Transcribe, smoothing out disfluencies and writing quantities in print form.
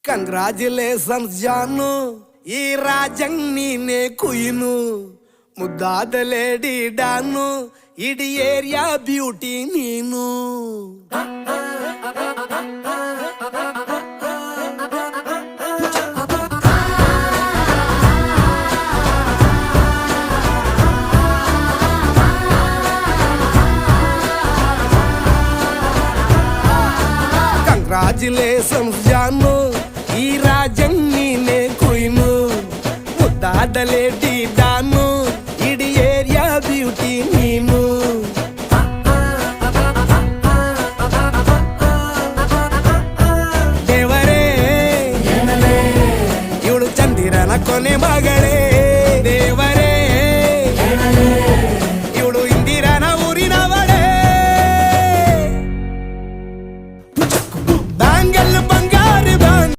Congratulations ಜಾನು, ಈ ರಾಜಂಗ್ ನೀನೆ ಕುಯ್ನು, ಮುದ್ದಾದ ಲೇಡಿ ಡಾನು, ಇಡೀ ಏರಿಯಾ ಬ್ಯೂಟಿ ನೀನು. ಕಂಗ್ರಾಚುಲೇಷನ್ಸ್ ಜಾನು, ಈ ರಾಜಂಗ್ ನೀನೆ ಕುಯ್ನು, ಮುದ್ದಾದ ಲೇಡಿ ಡಾನು, ಇಡೀ ಏರಿಯಾ ಬ್ಯೂಟಿ ನೀನು. ದೇವರೇ ಇವಳು ಚಂದಿರನ ಕೊನೆ ಮಗಳೇ,